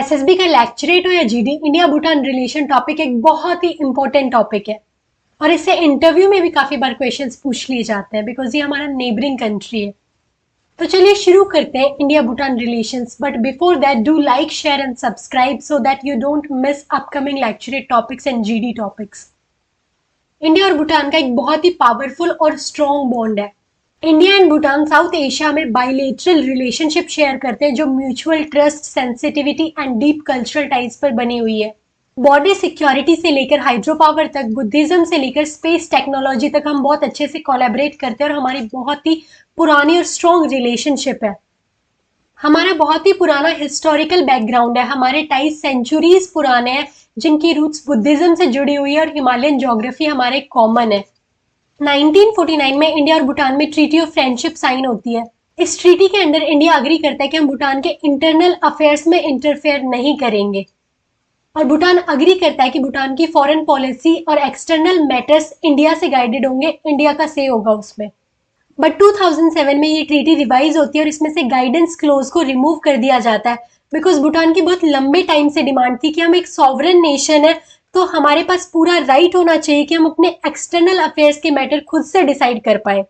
SSB का lecturette हो या GD, India Bhutan relation topic एक बहुत ही इंपॉर्टेंट टॉपिक है और इससे इंटरव्यू में भी काफी बार क्वेश्चंस पूछ लिए जाते हैं बिकॉज ये हमारा नेबरिंग कंट्री है। तो चलिए शुरू करते हैं India Bhutan relations, but before that do like, share and subscribe so that you don't miss upcoming lecturette topics and GD topics. India और भूटान का एक बहुत ही पावरफुल और स्ट्रॉन्ग बॉन्ड है। India and Bhutan south Asia में बायलैटरल रिलेशनशिप शेयर करते हैं जो mutual trust, sensitivity and deep cultural ties पर बनी हुई है। बॉर्डर सिक्योरिटी से लेकर हाइड्रो पावर तक, बुद्धिज्म से लेकर स्पेस टेक्नोलॉजी तक हम बहुत अच्छे से कोलैबोरेट करते हैं और हमारी बहुत ही पुरानी और स्ट्रॉन्ग रिलेशनशिप है। हमारा बहुत ही पुराना हिस्टोरिकल बैकग्राउंड है, हमारे टाइज सेंचुरीज पुराने हैं जिनकी रूट्स बुद्धिज्म से जुड़ी हुई है और हिमालयन ज्योग्राफी हमारे कॉमन है। 1949 में इंडिया और भूटान में ट्रीटी ऑफ फ्रेंडशिप साइन होती है। इस ट्रीटी के अंडर इंडिया अग्री करता है कि हम भूटान के इंटरनल अफेयर्स में इंटरफेयर नहीं करेंगे और भूटान अग्री करता है कि भूटान की फॉरेन पॉलिसी और एक्सटर्नल मैटर्स इंडिया से गाइडेड होंगे, इंडिया का से होगा उसमें। बट 2007 में ये ट्रीटी रिवाइज होती है और इसमें से गाइडेंस क्लोज को रिमूव कर दिया जाता है बिकॉज भूटान की बहुत लंबे टाइम से डिमांड थी कि हम एक सॉवरेन नेशन है तो हमारे पास पूरा राइट होना चाहिए कि हम अपने एक्सटर्नल अफेयर्स के मैटर खुद से डिसाइड कर पाए।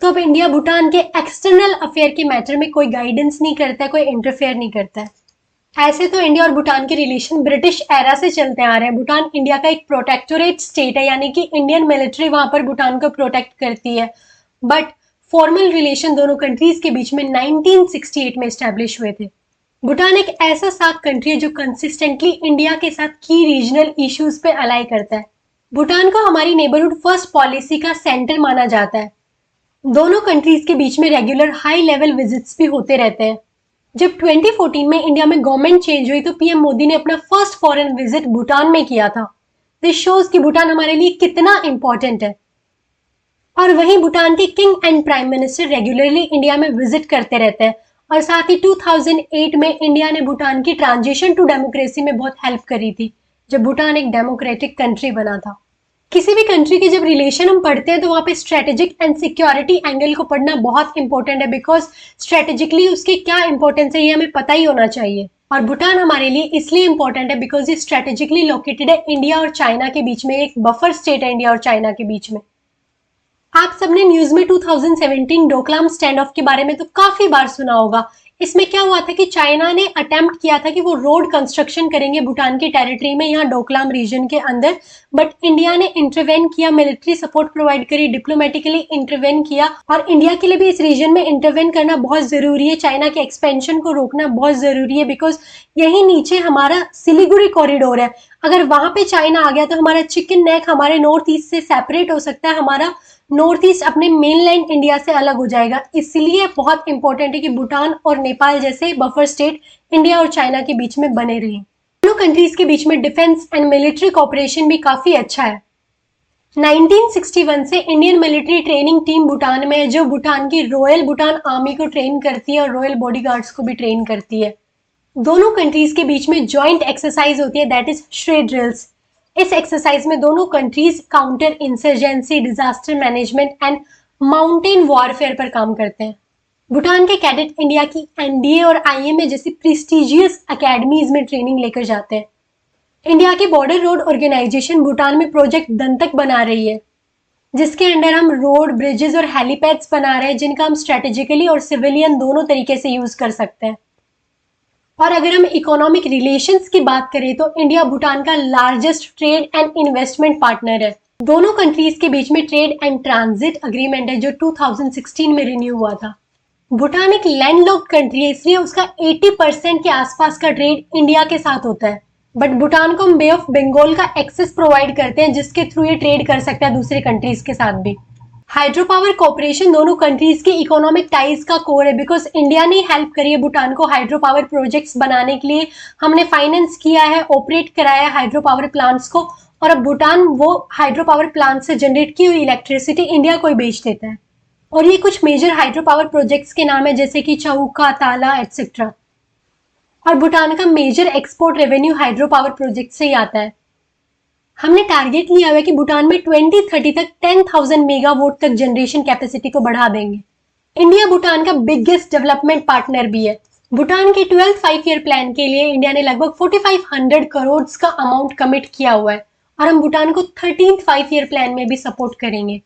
तो अब इंडिया भूटान के एक्सटर्नल अफेयर के मैटर में कोई गाइडेंस नहीं करता है, कोई इंटरफेयर नहीं करता है। ऐसे तो इंडिया और भूटान के रिलेशन ब्रिटिश एरा से चलते आ रहे हैं। भूटान इंडिया का एक प्रोटेक्टोरेट स्टेट है, यानी कि इंडियन मिलिट्री वहां पर भूटान को प्रोटेक्ट करती है। बट फॉर्मल रिलेशन दोनों कंट्रीज के बीच में 1968 में स्टैब्लिश हुए थे। भूटान एक ऐसा साफ कंट्री है जो कंसिस्टेंटली इंडिया के साथ की रीजनल इश्यूज पे अलाई करता है। भूटान को हमारी नेबरहुड फर्स्ट पॉलिसी का सेंटर माना जाता है। दोनों कंट्रीज के बीच में रेगुलर हाई लेवल विजिट्स भी होते रहते हैं। जब 2014 में इंडिया में गवर्नमेंट चेंज हुई तो पीएम मोदी ने अपना फर्स्ट फॉरेन विजिट भूटान में किया था। दिस शोज कि भूटान हमारे लिए कितना इंपॉर्टेंट है। और वहीं भूटान के king and prime minister regularly India में विजिट करते रहते हैं और साथ ही 2008 में इंडिया ने भूटान की ट्रांजिशन टू डेमोक्रेसी में बहुत हेल्प करी थी जब भूटान एक डेमोक्रेटिक कंट्री बना था। किसी भी कंट्री के जब रिलेशन हम पढ़ते हैं तो वहां पे स्ट्रेटेजिक एंड सिक्योरिटी एंगल को पढ़ना बहुत इंपॉर्टेंट है बिकॉज स्ट्रेटेजिकली उसकी क्या इंपॉर्टेंस है ये हमें पता ही होना चाहिए। और भूटान हमारे लिए इसलिए इंपॉर्टेंट है बिकॉज ये स्ट्रेटेजिकली लोकेटेड है इंडिया और चाइना के बीच में, एक बफर स्टेट है इंडिया और चाइना के बीच में। आप सबने न्यूज में 2017 डोकलाम स्टैंड ऑफ के बारे में तो काफी बार सुना होगा। इसमें क्या हुआ था कि चाइना ने अटेम्प्ट किया था कि वो रोड कंस्ट्रक्शन करेंगे भूटान की टेरिटरी में, यहाँ डोकलाम रीजन के अंदर, बट इंडिया ने इंटरवेन किया, मिलिट्री सपोर्ट प्रोवाइड करी, डिप्लोमेटिकली इंटरवेन किया। और इंडिया के लिए भी इस रीजन में इंटरवेन करना बहुत जरूरी है, चाइना के एक्सपेंशन को रोकना बहुत जरूरी है बिकॉज यही नीचे हमारा सिलीगुड़ी कॉरिडोर है। अगर वहां पे चाइना आ गया तो हमारा चिकन नेक हमारे नॉर्थ ईस्ट से सेपरेट हो सकता है, हमारा नॉर्थ ईस्ट अपने मेनलैंड इंडिया से अलग हो जाएगा। इसलिए बहुत इंपॉर्टेंट है कि भूटान और नेपाल जैसे बफर स्टेट इंडिया और चाइना के बीच में बने रहे। दोनों कंट्रीज के बीच में डिफेंस एंड मिलिट्री कोऑपरेशन भी काफी अच्छा है। 1961 से Indian military training team Bhutan में है जो भूटान की रॉयल भूटान आर्मी को ट्रेन करती है और रॉयल बॉडीगार्ड्स को भी ट्रेन करती है। दोनों कंट्रीज के बीच में जॉइंट एक्सरसाइज होती है, दैट इज श्रे ड्रिल्स। इस एक्सरसाइज में दोनों countries counter insurgency, disaster management and mountain warfare पर काम करते हैं। भूटान के कैडेट इंडिया की एनडीए और आईएमए जैसी प्रेस्टिजियस एकेडमीज में ट्रेनिंग लेकर जाते हैं। इंडिया की बॉर्डर रोड ऑर्गेनाइजेशन भूटान में प्रोजेक्ट दंतक बना रही है जिसके अंडर हम रोड, ब्रिजेस और हेलीपैड्स बना रहे हैं जिनका हम स्ट्रेटेजिकली और सिविलियन दोनों तरीके से यूज कर सकते हैं। और अगर हम इकोनॉमिक रिलेशंस की बात करें तो इंडिया भूटान का largest trade and investment partner है। दोनों कंट्रीज के बीच में ट्रेड एंड ट्रांजिट अग्रीमेंट है जो 2016 में रिन्यू हुआ था। भूटान एक लैंडलॉक्ड कंट्री है इसलिए उसका 80% के आसपास का ट्रेड इंडिया के साथ होता है। बट भूटान को हम बे ऑफ बंगाल का एक्सेस प्रोवाइड करते हैं जिसके थ्रू ये ट्रेड कर सकता है दूसरे कंट्रीज के साथ भी। हाइड्रो पावर कोऑपरेशन दोनों कंट्रीज के इकोनॉमिक टाइज का कोर है बिकॉज इंडिया ने हेल्प करी है भूटान को हाइड्रो पावर प्रोजेक्ट्स बनाने के लिए। हमने फाइनेंस किया है, ऑपरेट कराया है हाइड्रो पावर प्लांट्स को और अब भूटान वो हाइड्रो पावर प्लांट से जनरेट की हुई इलेक्ट्रिसिटी इंडिया को ही बेच देता है। और ये कुछ मेजर हाइड्रो पावर प्रोजेक्ट्स के नाम है जैसे कि चौका, ताला एटसेट्रा। और भूटान का major export revenue hydro power project से ही आता है। हमने टारगेट लिया हुआ है कि भूटान में 2030 तक 10,000 मेगावाट तक जनरेशन कैपेसिटी को बढ़ा देंगे। इंडिया भूटान का बिगेस्ट डेवलपमेंट पार्टनर भी है। भूटान के 12th 5 ईयर प्लान के लिए इंडिया ने लगभग 4500 करोड़ का अमाउंट कमिट किया हुआ है और हम भूटान को 13th 5 ईयर प्लान में भी सपोर्ट करेंगे।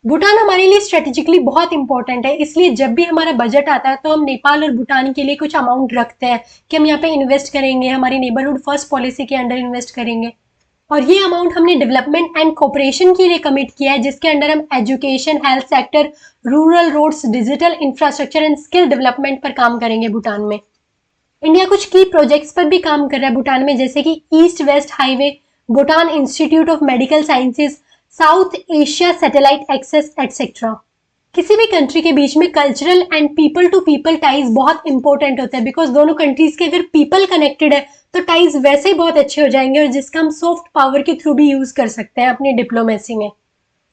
भूटान हमारे लिए स्ट्रेटेजिकली बहुत इंपॉर्टेंट है, इसलिए जब भी हमारा बजट आता है तो हम नेपाल और भूटान के लिए कुछ अमाउंट रखते हैं कि हम यहाँ पे इन्वेस्ट करेंगे, हमारी नेबरहुड फर्स्ट पॉलिसी के अंडर इन्वेस्ट करेंगे। और ये अमाउंट हमने डेवलपमेंट एंड कोऑपरेशन के लिए कमिट किया है, जिसके अंडर हम education, health sector, rural roads, digital infrastructure and skill development पर काम करेंगे भूटान में। इंडिया कुछ की प्रोजेक्ट्स पर भी काम कर रहा है भूटान में, जैसे कि east west highway, Bhutan institute of medical sciences, South Asia satellite access etcetera. किसी भी कंट्री के बीच में cultural and people to people ties बहुत इंपॉर्टेंट होते हैं, बिकॉज दोनों कंट्रीज के अगर पीपल कनेक्टेड है तो टाइज वैसे ही बहुत अच्छे हो जाएंगे और जिसका हम सॉफ्ट पावर के थ्रू भी यूज कर सकते हैं अपनी डिप्लोमेसी में।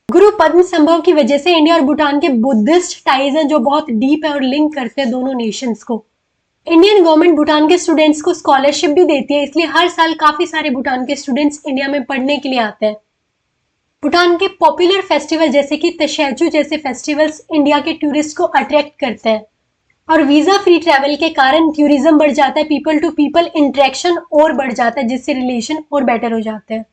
गुरु पद्म संभव की वजह से इंडिया और भूटान के बुद्धिस्ट टाइज हैं जो बहुत डीप है और लिंक करते हैं दोनों नेशंस को। इंडियन गवर्नमेंट भूटान के स्टूडेंट्स को स्कॉलरशिप भी देती है, इसलिए हर साल काफी सारे भूटान के स्टूडेंट्स इंडिया में पढ़ने के लिए आते हैं। भूटान के पॉपुलर फेस्टिवल जैसे कि तशैचु जैसे फेस्टिवल्स इंडिया के टूरिस्ट को अट्रैक्ट करते हैं और वीजा फ्री ट्रैवल के कारण टूरिज्म बढ़ जाता है, पीपल टू पीपल इंटरेक्शन और बढ़ जाता है, जिससे रिलेशन और बेटर हो जाते हैं।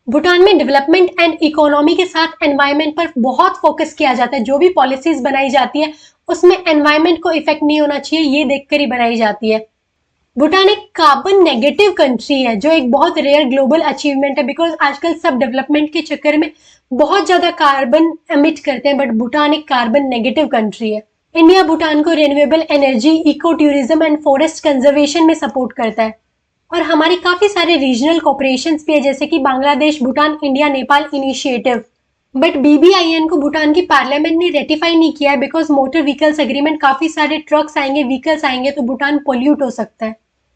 भूटान में डेवलपमेंट एंड इकोनॉमी के साथ एनवायरमेंट पर बहुत फोकस किया जाता है। जो भी पॉलिसीज बनाई जाती है उसमें एनवायरमेंट को इफेक्ट नहीं होना चाहिए, ये देखकर ही बनाई जाती है। भूटान एक कार्बन नेगेटिव कंट्री है, जो एक बहुत रेयर ग्लोबल अचीवमेंट है, बिकॉज आजकल सब डेवलपमेंट के चक्कर में बहुत ज्यादा कार्बन एमिट करते हैं, बट भूटान एक कार्बन नेगेटिव कंट्री है। इंडिया भूटान को renewable energy, eco tourism and forest conservation में सपोर्ट करता है और हमारे काफी सारे रीजनल कॉपरेशंस भी है, जैसे कि Bangladesh, Bhutan, India, Nepal initiative. But BBIN को भूटान की पार्लियामेंट ने रेटिफाई नहीं किया है, बिकॉज मोटर व्हीकल्स एग्रीमेंट, काफी सारे ट्रक्स आएंगे, व्हीकल्स आएंगे तो भूटान पोल्यूट हो सकता है।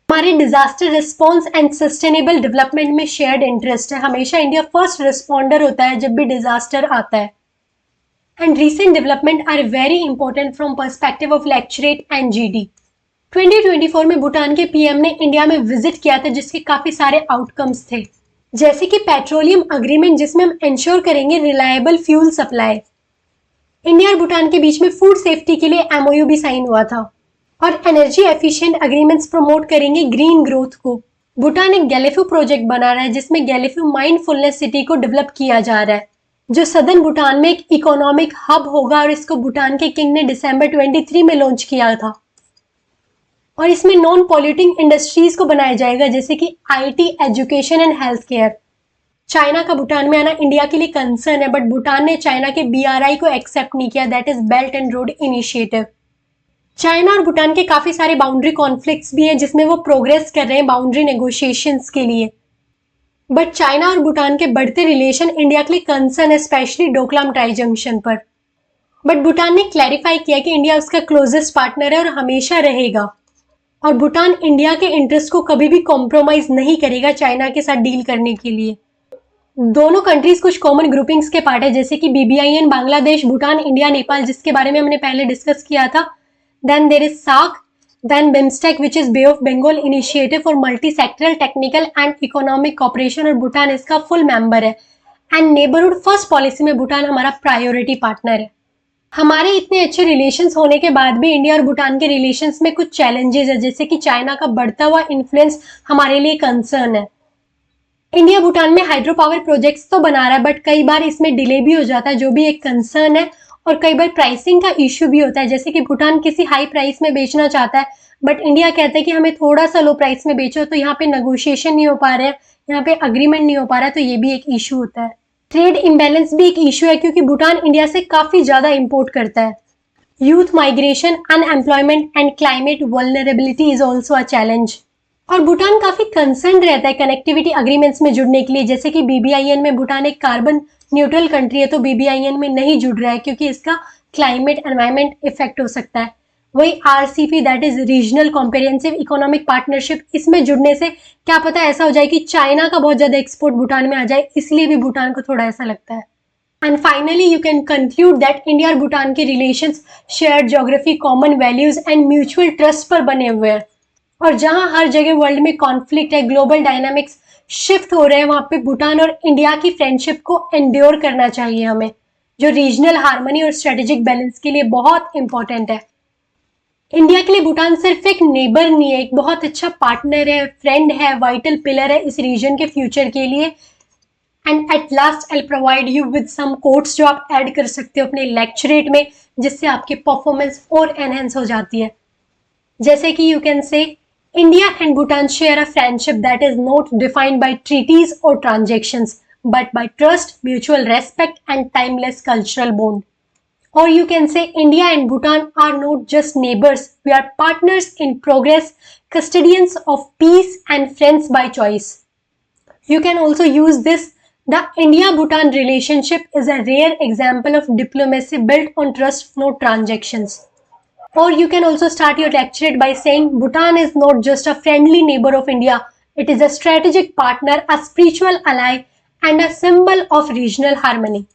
हमारे disaster response and sustainable development में शेयर्ड इंटरेस्ट है। हमेशा इंडिया फर्स्ट रिस्पॉन्डर होता है जब भी डिजास्टर आता है। And recent development are very important from perspective of electorate and GD। 2024 में भूटान के PM ने इंडिया में विजिट किया था, जिसके काफी सारे आउटकम्स थे, जैसे कि पेट्रोलियम अग्रीमेंट, जिसमें हम इंश्योर करेंगे रिलायबल फ्यूल सप्लाई। इंडिया और भूटान के बीच में फूड सेफ्टी के लिए MOU भी साइन हुआ था और एनर्जी एफिशिएंट एग्रीमेंट्स प्रमोट करेंगे ग्रीन ग्रोथ को। भूटान एक गैलेफू प्रोजेक्ट बना रहा है, जिसमें गैलेफू माइंडफुलनेस सिटी को डेवलप किया जा रहा है, जो सदर्न भूटान में एक इकोनॉमिक हब होगा और इसको भूटान के किंग ने दिसंबर 23 में लॉन्च किया था। और इसमें नॉन पॉल्यूटिंग इंडस्ट्रीज को बनाया जाएगा, जैसे कि IT, education and health care. China का भूटान में आना इंडिया के लिए कंसर्न है, बट भूटान ने चाइना के BRI को एक्सेप्ट नहीं किया, that is belt and road initiative. China और भूटान के काफी सारे बाउंड्री कॉन्फ्लिक्ट्स भी हैं, जिसमें वो प्रोग्रेस कर रहे हैं बाउंड्री नेगोशिएशंस के लिए। बट चाइना और भूटान के बढ़ते रिलेशन इंडिया के लिए कंसर्न है, स्पेशली डोकलाम ट्राई जंक्शन पर। बट भूटान ने क्लैरिफाई किया कि इंडिया उसका क्लोजेस्ट पार्टनर है और हमेशा रहेगा, और भूटान इंडिया के इंटरेस्ट को कभी भी कॉम्प्रोमाइज नहीं करेगा चाइना के साथ डील करने के लिए। दोनों कंट्रीज कुछ कॉमन ग्रुपिंग्स के पार्ट है, जैसे कि BBIN, बांग्लादेश, भूटान, इंडिया, नेपाल, जिसके बारे में हमने पहले डिस्कस किया था। Then there is SAARC, then BIMSTEC, which is Bay of Bengal Initiative for Multi-Sectoral Technical and Economic Cooperation, और भूटान इसका फुल मेंबर है। एंड नेबरहुड फर्स्ट पॉलिसी में भूटान हमारा प्रायोरिटी पार्टनर है। हमारे इतने अच्छे रिलेशंस होने के बाद भी इंडिया और भूटान के रिलेशंस में कुछ चैलेंजेस है, जैसे कि चाइना का बढ़ता हुआ इन्फ्लुएंस हमारे लिए कंसर्न है। इंडिया भूटान में हाइड्रो पावर प्रोजेक्ट्स तो बना रहा है, बट कई बार इसमें डिले भी हो जाता है, जो भी एक कंसर्न है। और कई बार प्राइसिंग का इश्यू भी होता है, जैसे कि भूटान किसी हाई प्राइस में बेचना चाहता है, बट इंडिया कहता है कि हमें थोड़ा सा लो प्राइस में बेचो, तो यहाँ पे नेगोशिएशन नहीं हो पा रहे हैं, यहाँ पे अग्रीमेंट नहीं हो पा रहा है, तो ये भी एक इशू होता है। ट्रेड इम्बैलेंस भी एक इशू है, क्योंकि भूटान इंडिया से काफी ज्यादा इंपोर्ट करता है। Youth migration, unemployment and climate vulnerability is also a challenge. और भूटान काफी कंसर्न रहता है कनेक्टिविटी अग्रीमेंट्स में जुड़ने के लिए, जैसे कि BBIN में भूटान एक कार्बन न्यूट्रल कंट्री है, तो BBIN में नहीं जुड़ रहा है क्योंकि इसका क्लाइमेट एनवायरमेंट इफेक्ट हो सकता है। वही RCP, that is regional comprehensive economic partnership, इसमें जुड़ने से क्या पता ऐसा हो जाए कि चाइना का बहुत ज्यादा एक्सपोर्ट भूटान में आ जाए, इसलिए भी भूटान को थोड़ा ऐसा लगता है। And finally you can conclude that India और भूटान के relations shared geography, common values and mutual trust पर बने हुए हैं। और जहां हर जगह वर्ल्ड में कॉन्फ्लिक्ट है, ग्लोबल डायनामिक्स शिफ्ट हो रहे हैं, वहां पे भूटान और इंडिया की फ्रेंडशिप को एंड्योर करना चाहिए हमें, जो रीजनल हार्मनी और स्ट्रेटेजिक बैलेंस के लिए बहुत इंपॉर्टेंट है। इंडिया के लिए भूटान सिर्फ एक नेबर नहीं है, एक बहुत अच्छा पार्टनर है, फ्रेंड है, वाइटल पिलर है इस रीजन के फ्यूचर के लिए। And at last I provide you with some quotes जो आप ऐड कर सकते हो अपने लेक्चरेट में, जिससे आपकी परफॉर्मेंस और एनहेंस हो जाती है। जैसे कि you can say India and Bhutan share a friendship that is not defined by treaties और transactions but by trust, mutual respect and timeless cultural bond. Or you can say India and Bhutan are not just neighbors, we are partners in progress, custodians of peace and friends by choice. You can also use this. The India-Bhutan relationship is a rare example of diplomacy built on trust, not transactions. Or you can also start your lecture by saying Bhutan is not just a friendly neighbor of India, it is a strategic partner, a spiritual ally, and a symbol of regional harmony.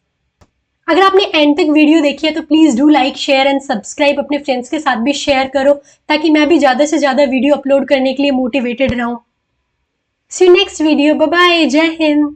अगर आपने and तक video देखी है तो please do like, share and subscribe, अपने friends के साथ भी शेयर करो ताकि मैं भी ज्यादा से ज्यादा वीडियो अपलोड करने के लिए मोटिवेटेड रहूं। See you next video, bye bye, जय हिंद।